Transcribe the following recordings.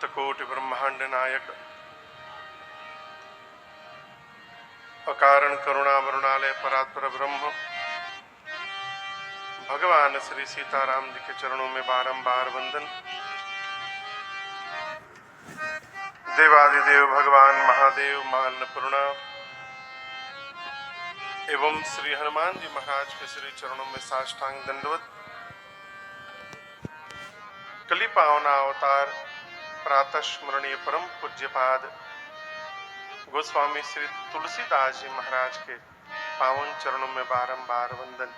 अनंत कोटि ब्रह्मांड नायक अकारण करुणा वरुणालय परात्पर ब्रह्म भगवान श्री सीताराम जी के चरणों में बारंबार वंदन। देवादिदेव भगवान महादेव मां अन्नपूर्णा एवं श्री हनुमान जी महाराज के श्री चरणों में साष्टांग दंडवत। कली पावना अवतार प्रातः स्मरणीय परम पूज्यपाद गोस्वामी श्री तुलसीदास जी महाराज के पावन चरणों में बारंबार वंदन।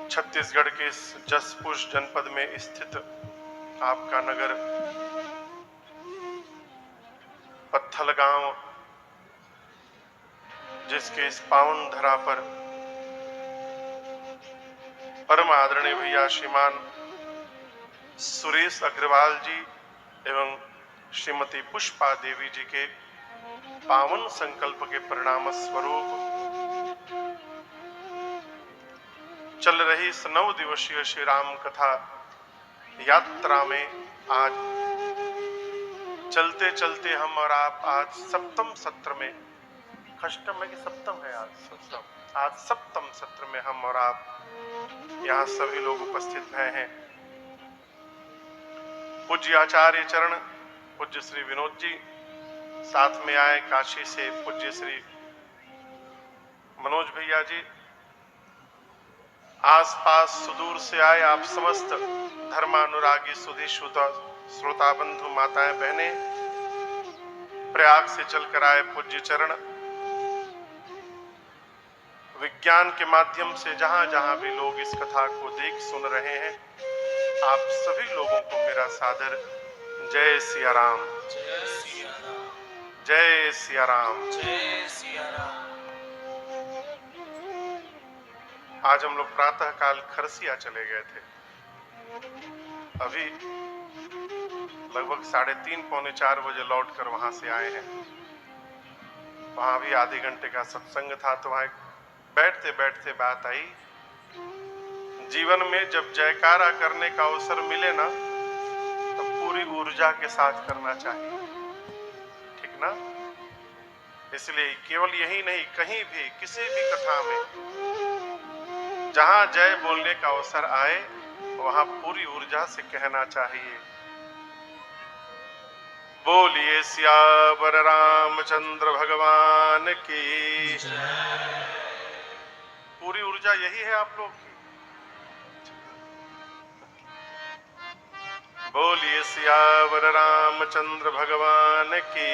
छत्तीसगढ़ के जसपुर जनपद में स्थित आपका नगर पत्थल गांव, जिसके इस पावन धरा पर परम आदरणीय भैया श्रीमान सुरेश अग्रवाल जी एवं श्रीमती पुष्पा देवी जी के पावन संकल्प के परिणाम स्वरूप चल रही इस 9 दिवसीय श्री राम कथा यात्रा में आज चलते चलते हम और आप आज सप्तम सत्र में, अष्टम है कि सप्तम है? आज सप्तम सत्र में हम और आप यहाँ सभी लोग उपस्थित भए हैं। पूज्य आचार्य चरण पूज्य श्री विनोद जी, साथ में आए काशी से पूज्य श्री मनोज भैया जी, आसपास सुदूर से आए आप समस्त धर्मानुरागी सुधी श्रोता बंधु माताएं बहनें, प्रयाग से चलकर आए पूज्य चरण, विज्ञान के माध्यम से जहां जहां भी लोग इस कथा को देख सुन रहे हैं, आप सभी लोगों को मेरा सादर जय सिया राम, जय सिया राम, जय सिया राम। जय सिया राम। आज हम लोग प्रातः काल खरसिया चले गए थे। अभी लगभग 3:30 पौने 4 बजे लौटकर वहां से आए हैं। वहां भी आधे घंटे का सत्संग था, तो वहां बैठते बैठते बात आई, जीवन में जब जयकारा करने का अवसर मिले ना, तो पूरी ऊर्जा के साथ करना चाहिए, ठीक ना? इसलिए केवल यही नहीं, कहीं भी किसी भी कथा में जहां जय बोलने का अवसर आए, वहां पूरी ऊर्जा से कहना चाहिए, बोलिए सियावर रामचंद्र भगवान की। पूरी ऊर्जा यही है आप लोग की। बोलिए सियावर रामचंद्र भगवान की।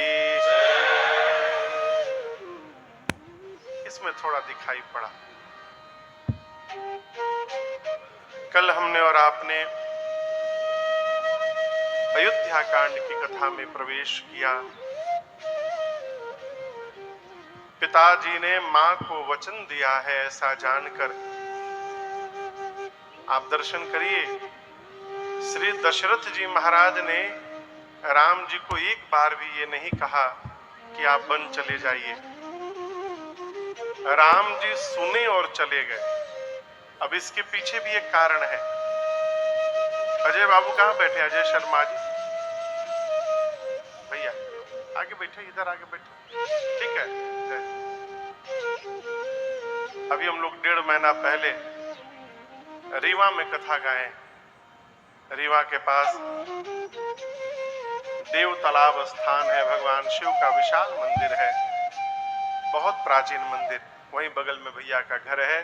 इसमें थोड़ा दिखाई पड़ा। कल हमने और आपने अयोध्या कांड की कथा में प्रवेश किया। पिताजी ने मां को वचन दिया है ऐसा जानकर, आप दर्शन करिए, श्री दशरथ जी महाराज ने राम जी को एक बार भी ये नहीं कहा कि आप वन चले जाइए। राम जी सुने और चले गए। अब इसके पीछे भी एक कारण है। अजय बाबू कहाँ बैठे? अजय शर्मा जी भैया आगे बैठे, इधर आगे बैठे, ठीक है। अभी हम लोग 1.5 महीना पहले रीवा में कथा गाए। रीवा के पास देव तालाब स्थान है, भगवान शिव का विशाल मंदिर है, बहुत प्राचीन मंदिर। वहीं बगल में भैया का घर है।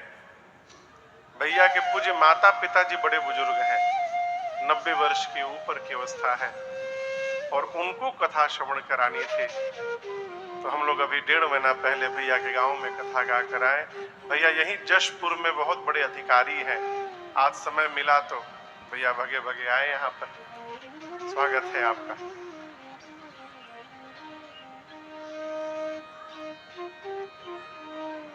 भैया के पूज्य माता पिताजी बड़े बुजुर्ग हैं, 90 वर्ष के ऊपर की अवस्था है, और उनको कथा श्रवण करानी थी। तो हम लोग अभी 1.5 महीना पहले भैया के गांव में कथा गा कर आए। भैया यहीं जशपुर में बहुत बड़े अधिकारी हैं। आज समय मिला तो भैया भगे भगे आए यहाँ पर। स्वागत है आपका।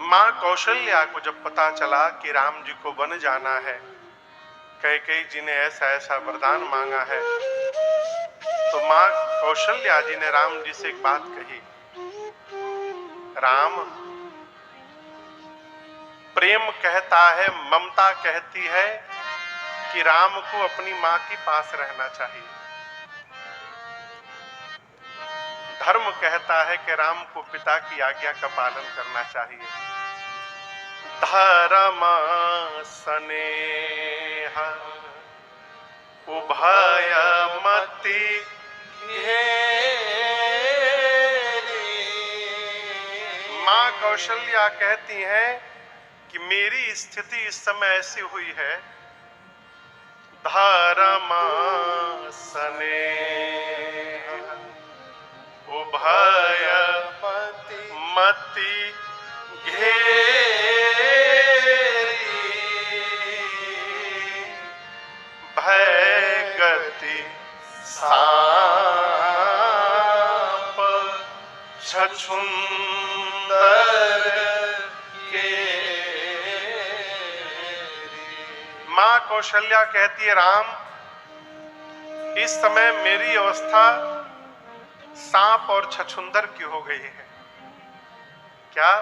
मां कौशल्या को जब पता चला कि राम जी को वन जाना है, कैकेयी जी ने ऐसा ऐसा वरदान मांगा है, तो मां कौशल्या जी ने राम जी से एक बात कही, राम, प्रेम कहता है, ममता कहती है कि राम को अपनी मां के पास रहना चाहिए। धर्म कहता है कि राम को पिता की आज्ञा का पालन करना चाहिए। धर्म स्नेह उभयमति मां कौशल्या कहती हैं कि मेरी स्थिति इस समय ऐसी हुई है, धर्म स्नेह उभयमति घेरी भय गति सांप छछुंदर मां कौशल्या कहती है, राम इस समय मेरी अवस्था सांप और छछुंदर की हो गई है। क्या?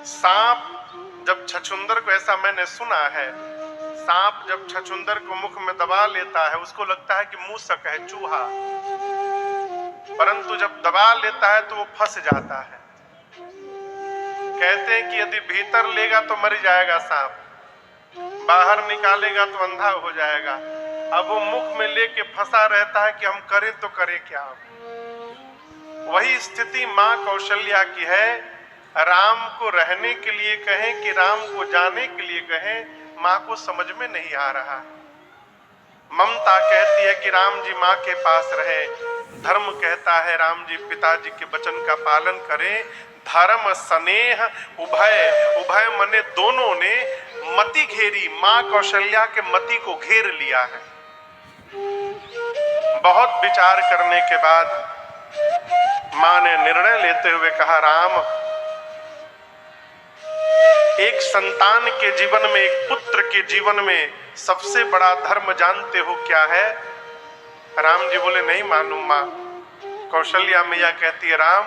सांप जब छछुंदर को, ऐसा मैंने सुना है, सांप जब छछुंदर को मुख में दबा लेता है उसको लगता है कि मूसक है, चूहा, परंतु जब दबा लेता है तो वो फंस जाता है। कहते हैं कि यदि भीतर लेगा तो मर जाएगा सांप, बाहर निकालेगा तो अंधा हो जाएगा। अब वो मुख में लेके फंसा रहता है कि हम करें तो करें क्या। वही स्थिति मां कौशल्या की है। राम को रहने के लिए कहें कि राम को जाने के लिए कहें, मां को समझ में नहीं आ रहा। ममता कहती है कि राम जी मां के पास रहे, धर्म कहता है राम जी पिताजी के वचन का पालन करें। धर्म स्नेह उभय, उभय मने दोनों ने मति घेरी, मां कौशल्या के मति को घेर लिया है। बहुत विचार करने के बाद मां ने निर्णय लेते हुए कहा, राम एक संतान के जीवन में, एक पुत्र के जीवन में सबसे बड़ा धर्म जानते हो क्या है? राम जी बोले, नहीं मालूम मां। कौशल्या मैया कहती है, राम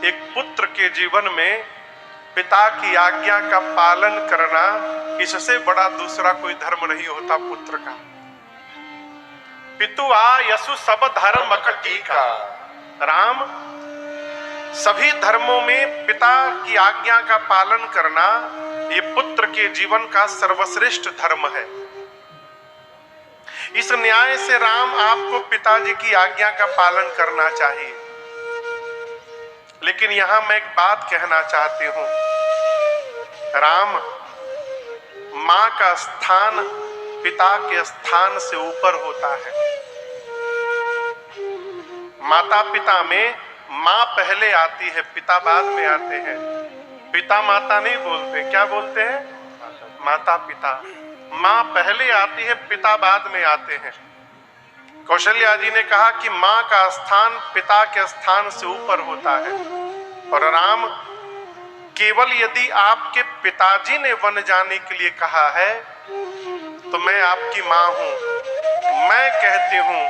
एक पुत्र के जीवन में पिता की आज्ञा का पालन करना, इससे बड़ा दूसरा कोई धर्म नहीं होता पुत्र का। पितु आ यसु सब धर्म टीका। राम सभी धर्मों में पिता की आज्ञा का पालन करना ये पुत्र के जीवन का सर्वश्रेष्ठ धर्म है। इस न्याय से राम आपको पिताजी की आज्ञा का पालन करना चाहिए। लेकिन यहां मैं एक बात कहना चाहती हूं, राम मां का स्थान पिता के स्थान से ऊपर होता है। माता पिता में मां पहले आती है, पिता बाद में आते हैं। पिता माता नहीं बोलते, क्या बोलते हैं? माता पिता। मां पहले आती है, पिता बाद में आते हैं। कौशल्या जी ने कहा कि मां का स्थान पिता के स्थान से ऊपर होता है। और राम, केवल यदि आपके पिताजी ने वन जाने के लिए कहा है तो मैं आपकी मां हूं, मैं कहती हूं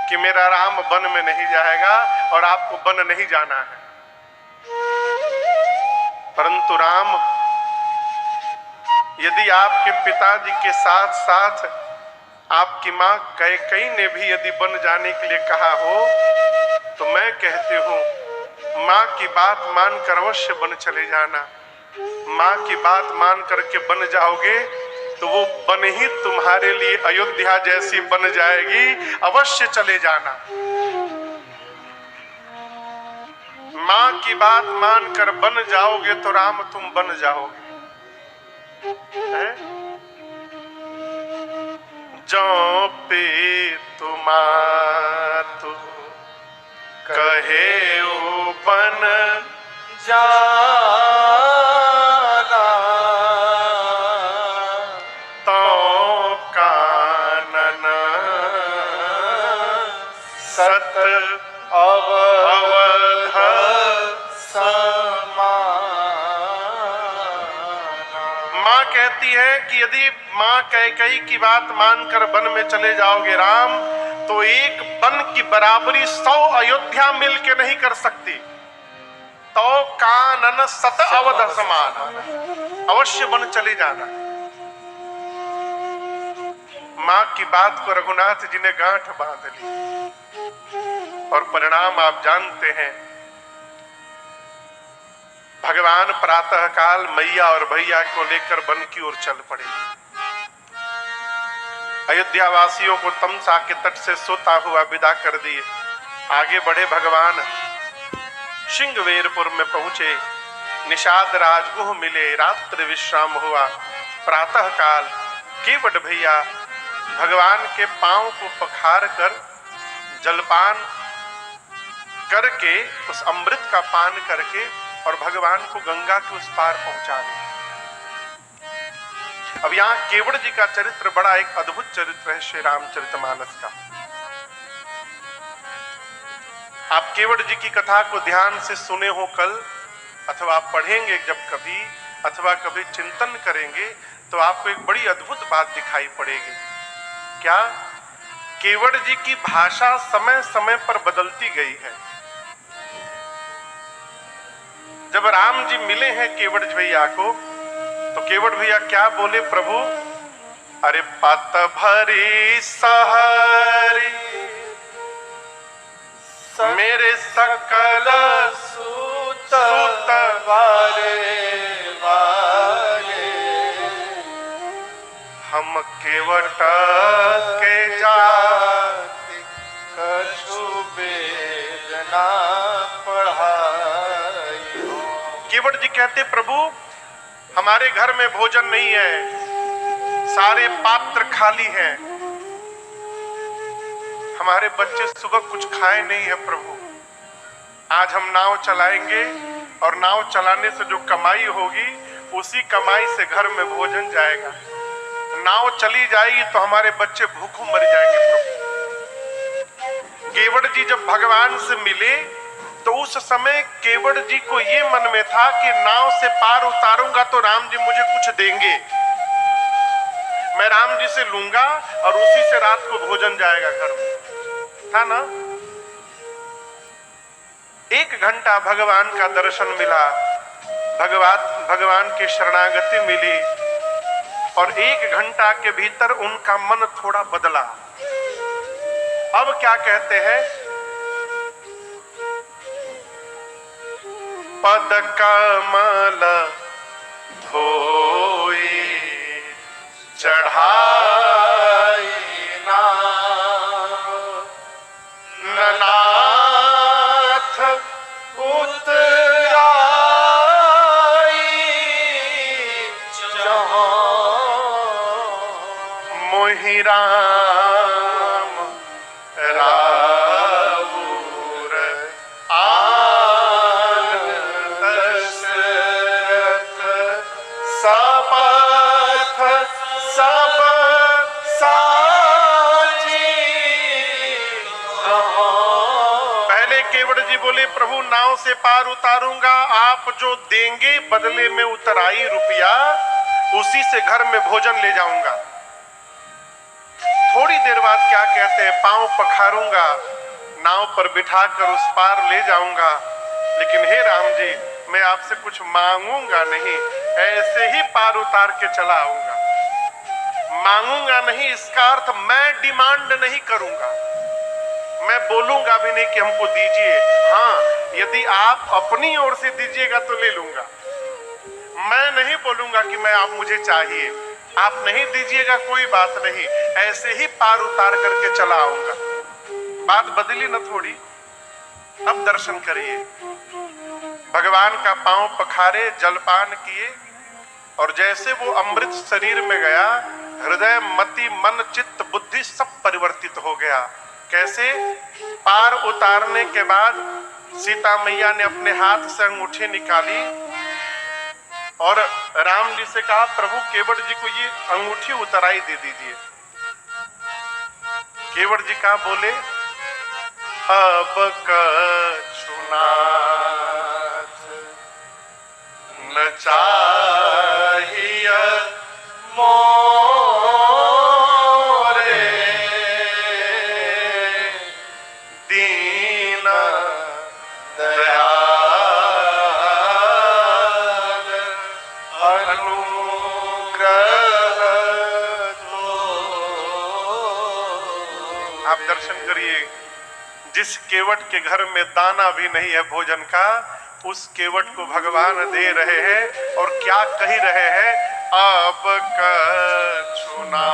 कि मेरा राम वन में नहीं जाएगा और आपको वन नहीं जाना है। परंतु राम, यदि आपके पिताजी के साथ साथ आपकी मां कैकेयी ने भी यदि वन जाने के लिए कहा हो तो मैं कहती हूं मां की बात मानकर अवश्य वन चले जाना। मां की बात मान करके बन जाओगे तो वो बन ही तुम्हारे लिए अयोध्या जैसी बन जाएगी, अवश्य चले जाना। मां की बात मानकर बन जाओगे तो राम तुम बन जाओगे। जो पे तुमातु कहे ओ बन जाना, तो कानन सत अवध मां कहती है कि यदि मां कैकेयी की बात मानकर वन में चले जाओगे राम, तो एक वन की बराबरी 100 अयोध्या मिलके नहीं कर सकती। तो कानन सत अवध समान, अवश्य वन चले जाना। मां की बात को रघुनाथ जी ने गांठ बांध ली और परिणाम आप जानते हैं। भगवान प्रातःकाल मैया और भैया को लेकर वन की ओर चल पड़े। अयोध्या वासियों को तमसा के तट से सोता हुआ विदा कर दिए। आगे बढ़े भगवान, सिंहवेरपुर में पहुंचे। निषाद राजगुह मिले, रात्रि विश्राम हुआ। प्रातःकाल केवट भैया भगवान के पांव को पखार कर जलपान करके, उस अमृत का पान करके और भगवान को गंगा के उस पार पहुंचा गए। अब यहाँ केवट जी का चरित्र बड़ा एक अद्भुत चरित्र है श्री रामचरितमानस का। आप केवट जी की कथा को ध्यान से सुने हो कल, अथवा पढ़ेंगे जब कभी, अथवा कभी चिंतन करेंगे तो आपको एक बड़ी अद्भुत बात दिखाई पड़ेगी। क्या? केवट जी की भाषा समय समय पर बदलती गई है। जब राम जी मिले हैं केवट भैया को, तो केवट भैया क्या बोले? प्रभु, अरे पत भरी सहरी मेरे सकल सूत वारे वारे, हम केवट के जाति कछु वेद ना पढ़ाई। केवट जी कहते, प्रभु हमारे घर में भोजन नहीं है, सारे पात्र खाली हैं, हमारे बच्चे सुबह कुछ खाए नहीं है। प्रभु आज हम नाव चलाएंगे और नाव चलाने से जो कमाई होगी उसी कमाई से घर में भोजन जाएगा। नाव चली जाएगी तो हमारे बच्चे भूखों मर जाएंगे। प्रभु केवट जी जब भगवान से मिले तो उस समय केवट जी को ये मन में था कि नाव से पार उतारूंगा तो राम जी मुझे कुछ देंगे, मैं राम जी से लूंगा और उसी से रात को भोजन जाएगा घर में, था ना। 1 घंटा भगवान का दर्शन मिला, भगवान की शरणागति मिली और 1 घंटा के भीतर उनका मन थोड़ा बदला। अब क्या कहते हैं? पद कमल धोई चढ़ाई नाथ उतराई, मोहि राम राउर आन दशरथ सपथ सब साची। पहले केवट जी बोले, प्रभु नाव से पार उतारूंगा, आप जो देंगे बदले में उतराई रुपया, उसी से घर में भोजन ले जाऊंगा। थोड़ी देर बाद क्या कहते हैं? पांव पखारूंगा, नाव पर बिठाकर उस पार ले जाऊंगा, लेकिन हे राम जी मैं आपसे कुछ मांगूंगा नहीं, ऐसे ही पार उतार के चला आऊंगा। मांगूंगा नहीं इसका अर्थ मैं डिमांड नहीं करूंगा, मैं बोलूंगा भी नहीं कि हमको दीजिए। हाँ, यदि आप अपनी ओर से दीजिएगा तो ले लूंगा, मैं नहीं बोलूंगा कि मैं आप मुझे चाहिए। आप नहीं दीजिएगा कोई बात नहीं, ऐसे ही पार उतार करके चला आऊंगा। बात बदली न थोड़ी। अब दर्शन करिए, भगवान का पांव पखारे, जलपान किए और जैसे वो अमृत शरीर में गया, हृदय मति मन चित्त बुद्धि सब परिवर्तित हो गया। कैसे? पार उतारने के बाद सीता मैया ने अपने हाथ से अंगूठी निकाली और राम जी से कहा, प्रभु केवट जी को ये अंगूठी उतराई दे दीजिए। केवट जी कहा बोले, अब कछु नाथ न चाहिए मोरे, दीन दयाल अनुग्रह तो जिस केवट के घर में दाना भी नहीं है भोजन का, उस केवट को भगवान दे रहे हैं और क्या कही रहे हैं, अब कछुना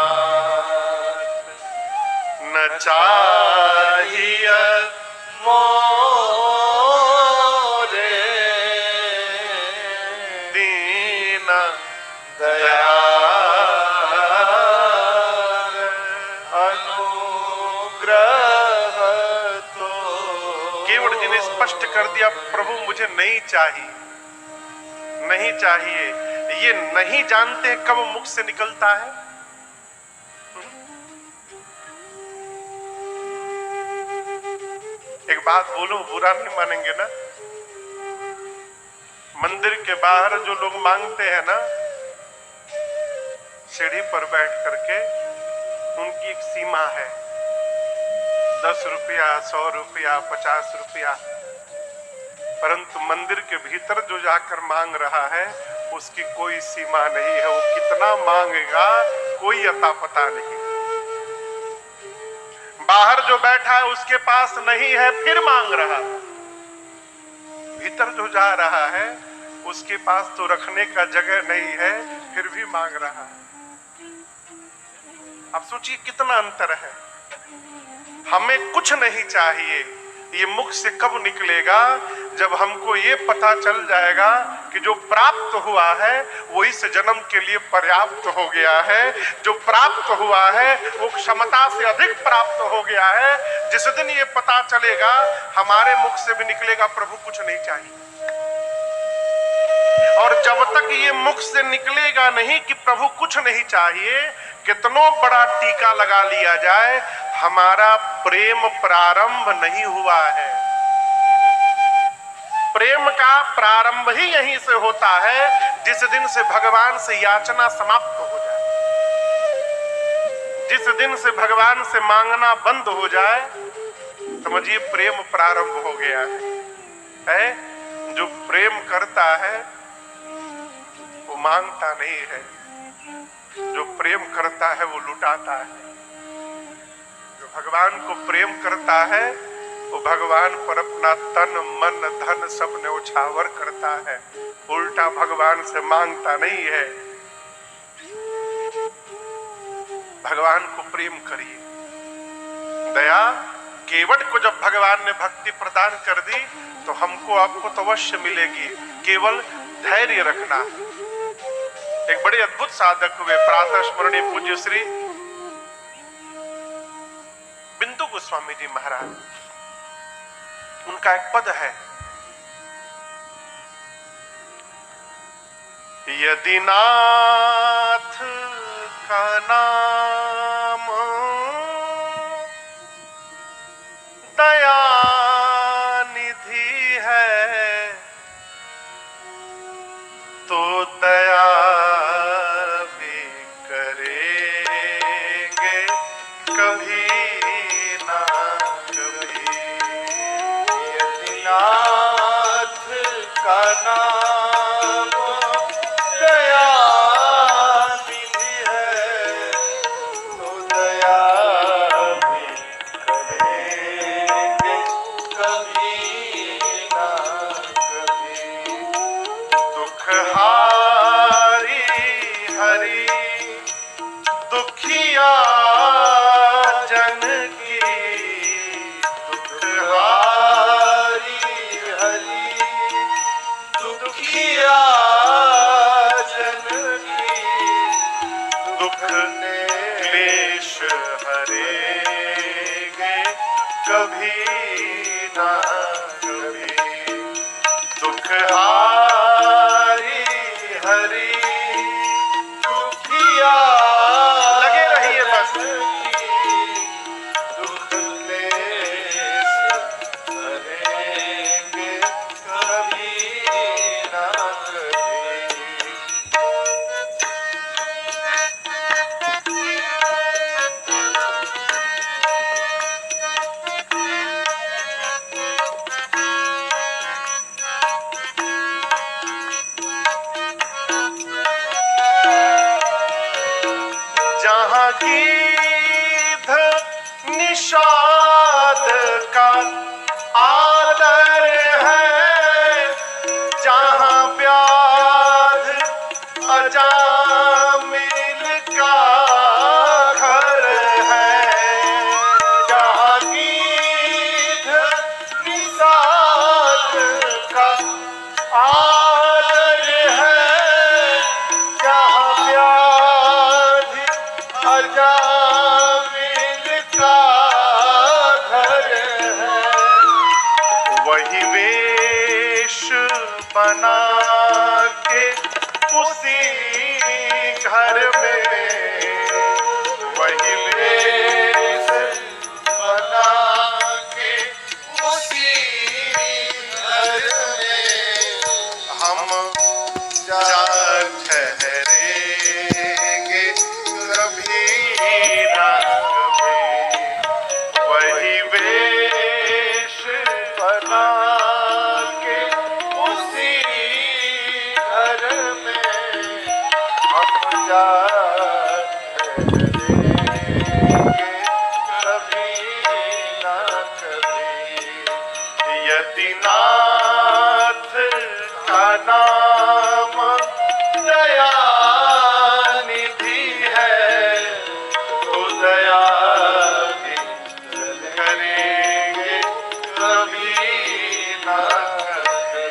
न चाहिए मोरे दीन दयाल अनुग्रह तो। केवट जी ने स्पष्ट कर दिया, प्रभु मुझे नहीं चाहिए, नहीं चाहिए। ये नहीं जानते कब मुख से निकलता है। एक बात बोलूं, बुरा नहीं मानेंगे ना? मंदिर के बाहर जो लोग मांगते हैं ना, सीढ़ी पर बैठ करके, उनकी एक सीमा है, 10 रुपया, 100 रुपया, 50 रुपया। परंतु मंदिर के भीतर जो जाकर मांग रहा है, उसकी कोई सीमा नहीं है। वो कितना मांगेगा कोई अता पता नहीं। बाहर जो बैठा है उसके पास नहीं है, फिर मांग रहा है। भीतर जो जा रहा है उसके पास तो रखने का जगह नहीं है, फिर भी मांग रहा है। अब सोचिए कितना अंतर है। हमें कुछ नहीं चाहिए, ये मुख से कब निकलेगा? जब हमको ये पता चल जाएगा कि जो प्राप्त हुआ है वो इस जन्म के लिए पर्याप्त हो गया है, जो प्राप्त हुआ है वो क्षमता से अधिक प्राप्त हो गया है। जिस दिन ये पता चलेगा, हमारे मुख से भी निकलेगा, प्रभु कुछ नहीं चाहिए। और जब तक ये मुख से निकलेगा नहीं कि प्रभु कुछ नहीं चाहिए, कितनों बड़ा टीका लगा लिया जाए, हमारा प्रेम प्रारंभ नहीं हुआ है। प्रेम का प्रारंभ ही यहीं से होता है, जिस दिन से भगवान से याचना समाप्त हो जाए, जिस दिन से भगवान से मांगना बंद हो जाए, समझिए प्रेम प्रारंभ हो गया है। जो प्रेम करता है वो मांगता नहीं है, जो प्रेम करता है वो लुटाता है। जो भगवान को प्रेम करता है वो भगवान पर अपना तन मन धन सब न्यौछावर करता है, उल्टा भगवान से मांगता नहीं है। भगवान को प्रेम करिए। दया केवट को जब भगवान ने भक्ति प्रदान कर दी तो हमको आपको तो अवश्य मिलेगी, केवल धैर्य रखना। एक बड़े अद्भुत साधक हुए, प्रातः स्मरणीय पूज्य श्री बिंदु गोस्वामी जी महाराज। उनका एक पद है, यदि नाथ का नाम दयानिधि है, तो दया भी करेंगे कभी ना कभी। यदि नाथ का नाम दयानिधि है, तो दया भी करेंगे कभी ना कभी। दुख हारी हरि दुखिया जन की, दुख हारी हरि दुखिया जन की, दुख क्लेश हरेंगे कभी ना कभी। दुख हारी हरि दुखिया लगे रहिए बस। दुख क्लेश हरेंगे कभी ना कभी। जहाँ गीध निषाद का आदर है, जहां व्याध अजामिल का घर है, जहाँ गीध निषाद का आदर है, जहाँ व्याधि अजामिल का घर है, वही वेश बना के उसी घर में, वही वेश बना के उसी घर में हम जा ठहरेंगे कभी ना कभी, वही वेश बना के उसी घर में हम जा ठहरेंगे कभी ना कभी। यतिनाथ का नाम दयानिधि है, तो दया भी करेंगे कभी ना कभी।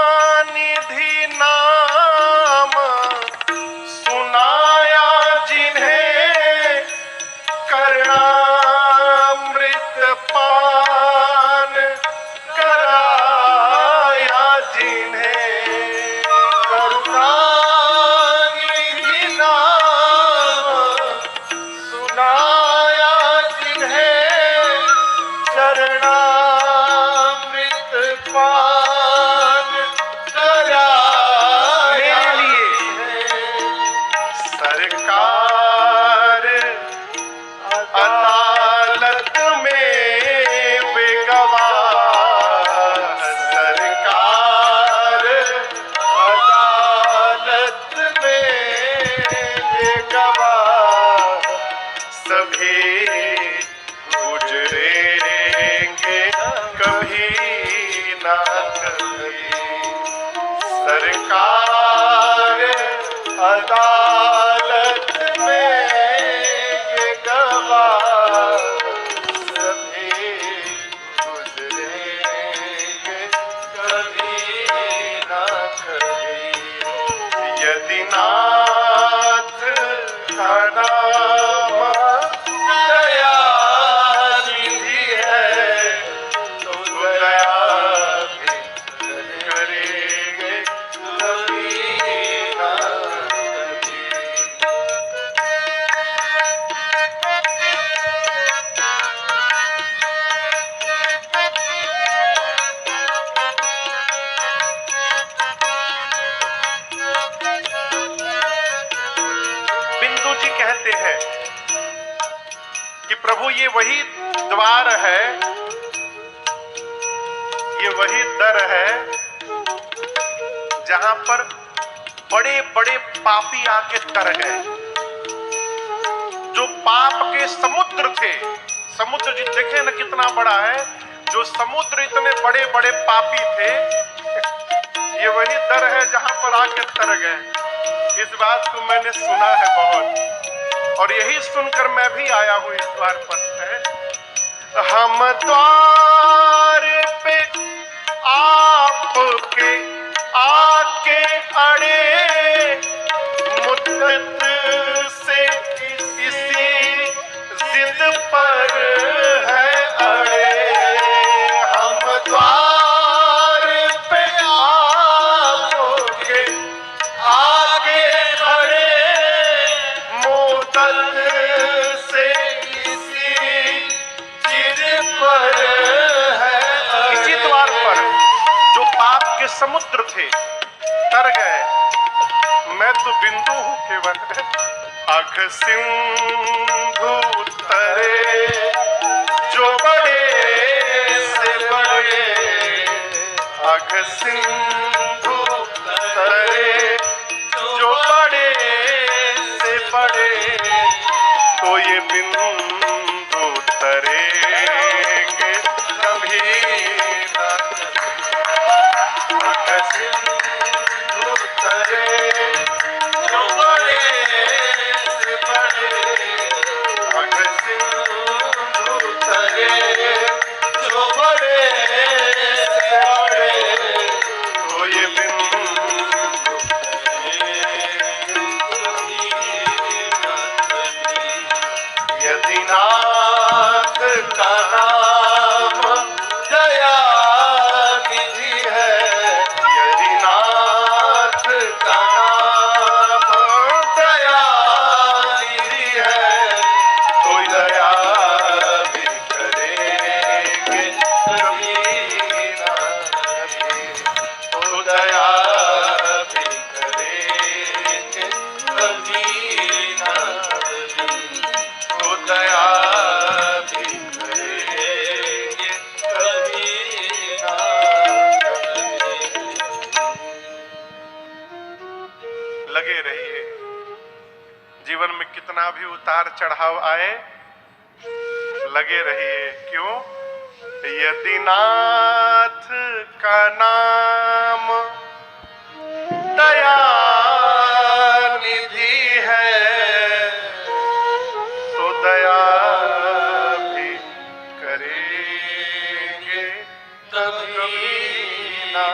करुणानिधि नाम सुनाया जिन्हें, करणामृत पान कराया जिन्हें, करुणानिधि नाम सुनाया जिन्हें, चरणामृत पान कराया सरकार अदालत में वे गवाह, सरकार अदालत में वे गवाह, सभी गुजरेंगे कभी ना कभी, सरकार अदालत में ये गवाह, सभी गुजरेंगे कभी ना कभी। यदि नाथ का नाम दयानिधि है, तो दया भी करेंगे कभी ना कभी। बिंदु जी कहते हैं कि प्रभु ये वही द्वार है, ये वही दर है जहां पर बड़े बड़े पापी आके तर गए, जो पाप के समुद्र थे। समुद्र जी देखे ना कितना बड़ा है, जो समुद्र इतने बड़े बड़े पापी थे, ये वही दर है जहां पर आके तर गए। इस बात को मैंने सुना है बहुत, और यही सुनकर मैं भी आया हूं इस द्वार पर। हम द्वार पे आपके आके अड़े, मुद्दत से इसी जिद पर है अड़े। हम द्वार पे आपके आके खड़े, मुद्दत से इसी जिद पर है अड़े। इसी द्वार पर जो पाप के समुद्र थे तर गए। मैं तो बिंदु हूं केवल, अघ सिंधु तरे जो बड़े से बड़े, अघ सिंधु तरे जो बड़े से बड़े, तो ये बिंदु तरेंगे कभी न। अघ सिंधु तरे जो बड़े से बड़े, अघ सिंधु तरे जो बड़े से बड़े, तो ये बिंदु यदि नाथ का नाम दया निधि है, यदि नाथ का नाम दया निधि है, तो दया भी करेंगे कभी ना कभी, तो दया भी करेंगे कभी ना कभी, तो दया भी करेंगे कभी ना कभी। लगे रहिए, जीवन में कितना भी उतार चढ़ाव आए, लगे रहिए। क्यों? यदि नाथ का नाम दया निधि है, तो दया भी करेंगे कभी ना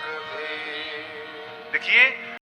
कभी। देखिए